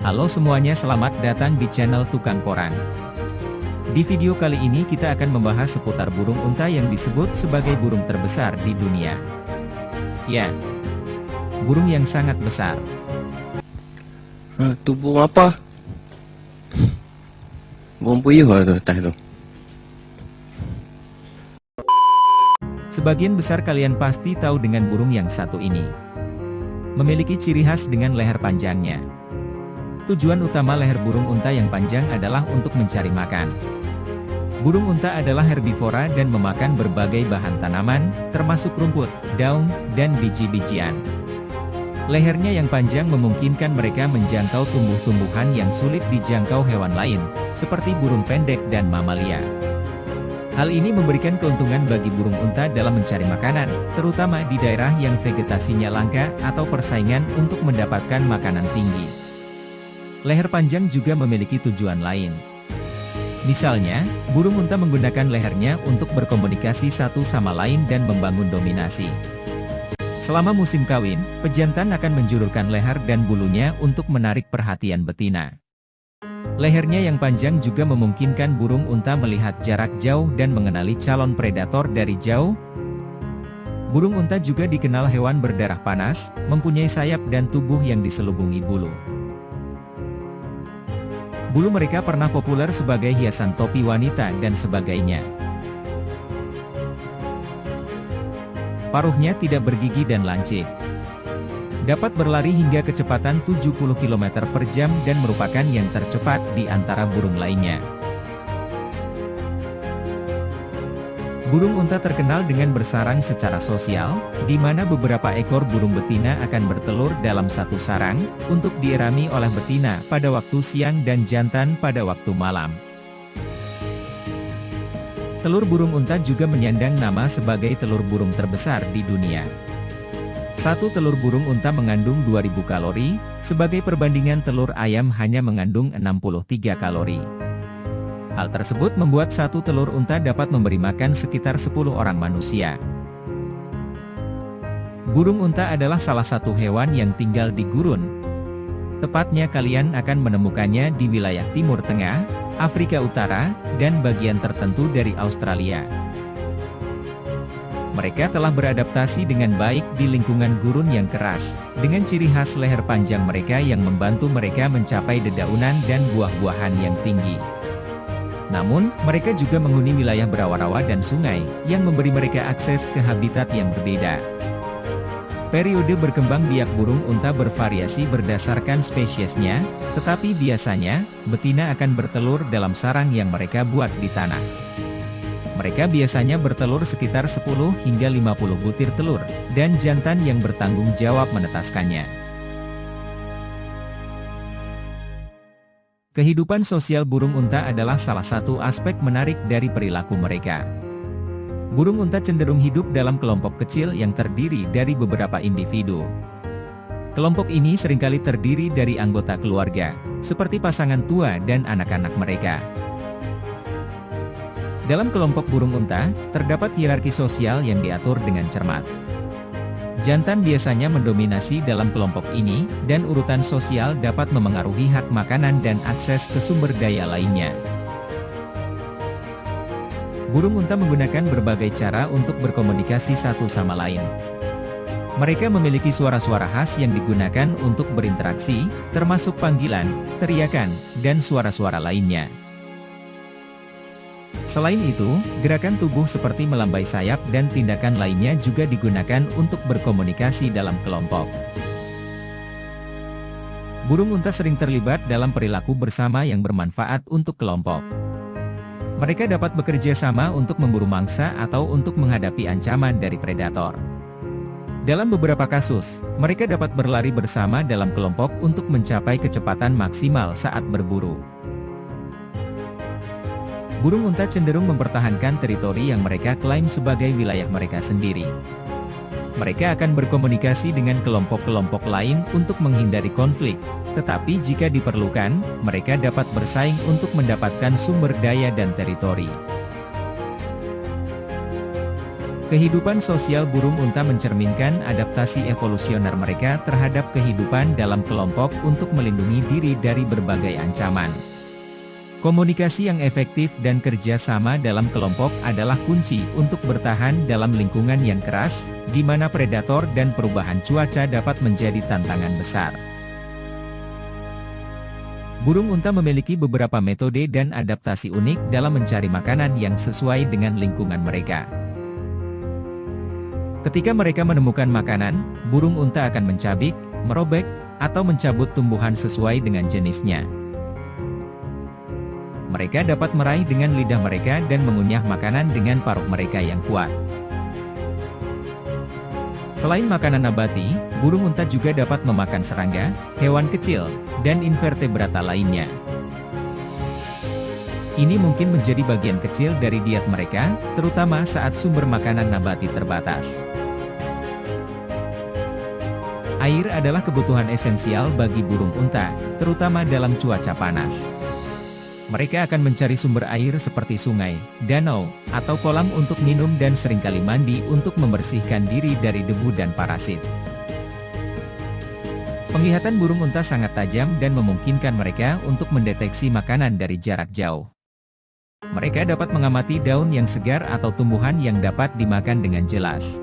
Halo semuanya, selamat datang di channel Tukang Koran. Di video kali ini kita akan membahas seputar burung unta yang disebut sebagai burung terbesar di dunia. Ya, burung yang sangat besar. Itu burung apa? Burung puyuh tu atas tu. Sebagian besar kalian pasti tahu dengan burung yang satu ini. Memiliki ciri khas dengan leher panjangnya. Tujuan utama leher burung unta yang panjang adalah untuk mencari makan. Burung unta adalah herbivora dan memakan berbagai bahan tanaman, termasuk rumput, daun, dan biji-bijian. Lehernya yang panjang memungkinkan mereka menjangkau tumbuh-tumbuhan yang sulit dijangkau hewan lain, seperti burung pendek dan mamalia. Hal ini memberikan keuntungan bagi burung unta dalam mencari makanan, terutama di daerah yang vegetasinya langka atau persaingan untuk mendapatkan makanan tinggi. Leher panjang juga memiliki tujuan lain. Misalnya, burung unta menggunakan lehernya untuk berkomunikasi satu sama lain dan membangun dominasi. Selama musim kawin, pejantan akan menjulurkan leher dan bulunya untuk menarik perhatian betina. Lehernya yang panjang juga memungkinkan burung unta melihat jarak jauh dan mengenali calon predator dari jauh. Burung unta juga dikenal hewan berdarah panas, mempunyai sayap dan tubuh yang diselubungi bulu. Bulu mereka pernah populer sebagai hiasan topi wanita dan sebagainya. Paruhnya tidak bergigi dan lancip. Dapat berlari hingga kecepatan 70 km per jam dan merupakan yang tercepat di antara burung lainnya. Burung unta terkenal dengan bersarang secara sosial, di mana beberapa ekor burung betina akan bertelur dalam satu sarang, untuk dierami oleh betina pada waktu siang dan jantan pada waktu malam. Telur burung unta juga menyandang nama sebagai telur burung terbesar di dunia. Satu telur burung unta mengandung 2000 kalori, sebagai perbandingan telur ayam hanya mengandung 63 kalori. Hal tersebut membuat satu telur unta dapat memberi makan sekitar 10 orang manusia. Burung unta adalah salah satu hewan yang tinggal di gurun. Tepatnya kalian akan menemukannya di wilayah Timur Tengah, Afrika Utara, dan bagian tertentu dari Australia. Mereka telah beradaptasi dengan baik di lingkungan gurun yang keras, dengan ciri khas leher panjang mereka yang membantu mereka mencapai dedaunan dan buah-buahan yang tinggi. Namun, mereka juga menghuni wilayah berawa-rawa dan sungai, yang memberi mereka akses ke habitat yang berbeda. Periode berkembang biak burung unta bervariasi berdasarkan spesiesnya, tetapi biasanya, betina akan bertelur dalam sarang yang mereka buat di tanah. Mereka biasanya bertelur sekitar 10 hingga 50 butir telur, dan jantan yang bertanggung jawab menetaskannya. Kehidupan sosial burung unta adalah salah satu aspek menarik dari perilaku mereka. Burung unta cenderung hidup dalam kelompok kecil yang terdiri dari beberapa individu. Kelompok ini seringkali terdiri dari anggota keluarga, seperti pasangan tua dan anak-anak mereka. Dalam kelompok burung unta, terdapat hierarki sosial yang diatur dengan cermat. Jantan biasanya mendominasi dalam kelompok ini, dan urutan sosial dapat memengaruhi hak makanan dan akses ke sumber daya lainnya. Burung unta menggunakan berbagai cara untuk berkomunikasi satu sama lain. Mereka memiliki suara-suara khas yang digunakan untuk berinteraksi, termasuk panggilan, teriakan, dan suara-suara lainnya. Selain itu, gerakan tubuh seperti melambai sayap dan tindakan lainnya juga digunakan untuk berkomunikasi dalam kelompok. Burung unta sering terlibat dalam perilaku bersama yang bermanfaat untuk kelompok. Mereka dapat bekerja sama untuk memburu mangsa atau untuk menghadapi ancaman dari predator. Dalam beberapa kasus, mereka dapat berlari bersama dalam kelompok untuk mencapai kecepatan maksimal saat berburu. Burung unta cenderung mempertahankan teritori yang mereka klaim sebagai wilayah mereka sendiri. Mereka akan berkomunikasi dengan kelompok-kelompok lain untuk menghindari konflik, tetapi jika diperlukan, mereka dapat bersaing untuk mendapatkan sumber daya dan teritori. Kehidupan sosial burung unta mencerminkan adaptasi evolusioner mereka terhadap kehidupan dalam kelompok untuk melindungi diri dari berbagai ancaman. Komunikasi yang efektif dan kerja sama dalam kelompok adalah kunci untuk bertahan dalam lingkungan yang keras, di mana predator dan perubahan cuaca dapat menjadi tantangan besar. Burung unta memiliki beberapa metode dan adaptasi unik dalam mencari makanan yang sesuai dengan lingkungan mereka. Ketika mereka menemukan makanan, burung unta akan mencabik, merobek, atau mencabut tumbuhan sesuai dengan jenisnya. Mereka dapat meraih dengan lidah mereka dan mengunyah makanan dengan paruh mereka yang kuat. Selain makanan nabati, burung unta juga dapat memakan serangga, hewan kecil, dan invertebrata lainnya. Ini mungkin menjadi bagian kecil dari diet mereka, terutama saat sumber makanan nabati terbatas. Air adalah kebutuhan esensial bagi burung unta, terutama dalam cuaca panas. Mereka akan mencari sumber air seperti sungai, danau, atau kolam untuk minum dan seringkali mandi untuk membersihkan diri dari debu dan parasit. Penglihatan burung unta sangat tajam dan memungkinkan mereka untuk mendeteksi makanan dari jarak jauh. Mereka dapat mengamati daun yang segar atau tumbuhan yang dapat dimakan dengan jelas.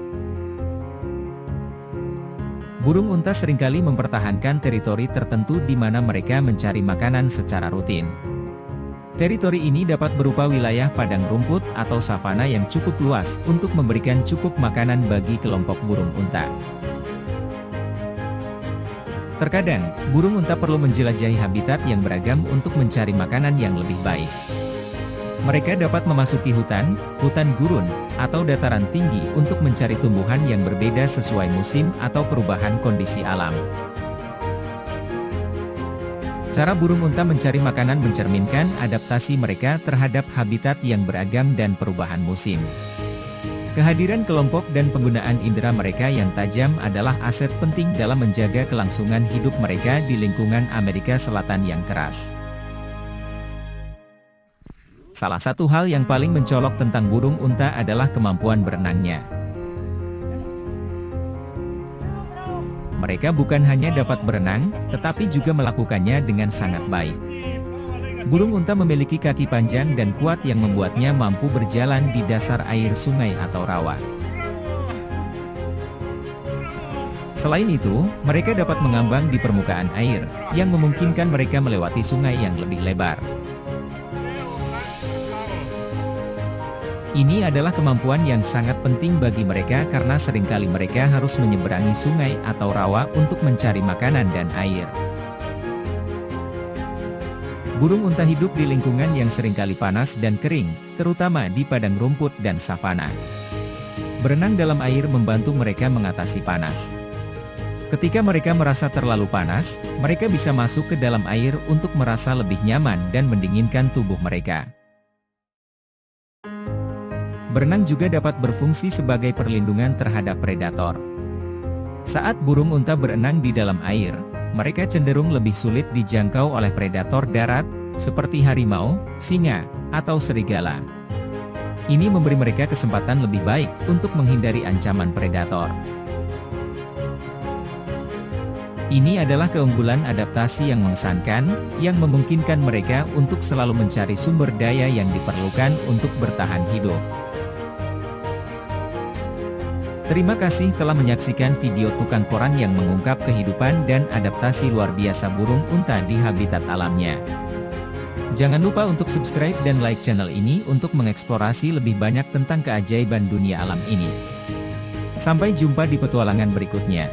Burung unta seringkali mempertahankan teritori tertentu di mana mereka mencari makanan secara rutin. Teritori ini dapat berupa wilayah padang rumput atau savana yang cukup luas untuk memberikan cukup makanan bagi kelompok burung unta. Terkadang, burung unta perlu menjelajahi habitat yang beragam untuk mencari makanan yang lebih baik. Mereka dapat memasuki hutan gurun, atau dataran tinggi untuk mencari tumbuhan yang berbeda sesuai musim atau perubahan kondisi alam. Cara burung unta mencari makanan mencerminkan adaptasi mereka terhadap habitat yang beragam dan perubahan musim. Kehadiran kelompok dan penggunaan indera mereka yang tajam adalah aset penting dalam menjaga kelangsungan hidup mereka di lingkungan Amerika Selatan yang keras. Salah satu hal yang paling mencolok tentang burung unta adalah kemampuan berenangnya. Mereka bukan hanya dapat berenang, tetapi juga melakukannya dengan sangat baik. Burung unta memiliki kaki panjang dan kuat yang membuatnya mampu berjalan di dasar air sungai atau rawa. Selain itu, mereka dapat mengambang di permukaan air, yang memungkinkan mereka melewati sungai yang lebih lebar. Ini adalah kemampuan yang sangat penting bagi mereka karena seringkali mereka harus menyeberangi sungai atau rawa untuk mencari makanan dan air. Burung unta hidup di lingkungan yang seringkali panas dan kering, terutama di padang rumput dan savana. Berenang dalam air membantu mereka mengatasi panas. Ketika mereka merasa terlalu panas, mereka bisa masuk ke dalam air untuk merasa lebih nyaman dan mendinginkan tubuh mereka. Berenang juga dapat berfungsi sebagai perlindungan terhadap predator. Saat burung unta berenang di dalam air, mereka cenderung lebih sulit dijangkau oleh predator darat, seperti harimau, singa, atau serigala. Ini memberi mereka kesempatan lebih baik untuk menghindari ancaman predator. Ini adalah keunggulan adaptasi yang mengesankan, yang memungkinkan mereka untuk selalu mencari sumber daya yang diperlukan untuk bertahan hidup. Terima kasih telah menyaksikan video Tukang Koran yang mengungkap kehidupan dan adaptasi luar biasa burung unta di habitat alamnya. Jangan lupa untuk subscribe dan like channel ini untuk mengeksplorasi lebih banyak tentang keajaiban dunia alam ini. Sampai jumpa di petualangan berikutnya.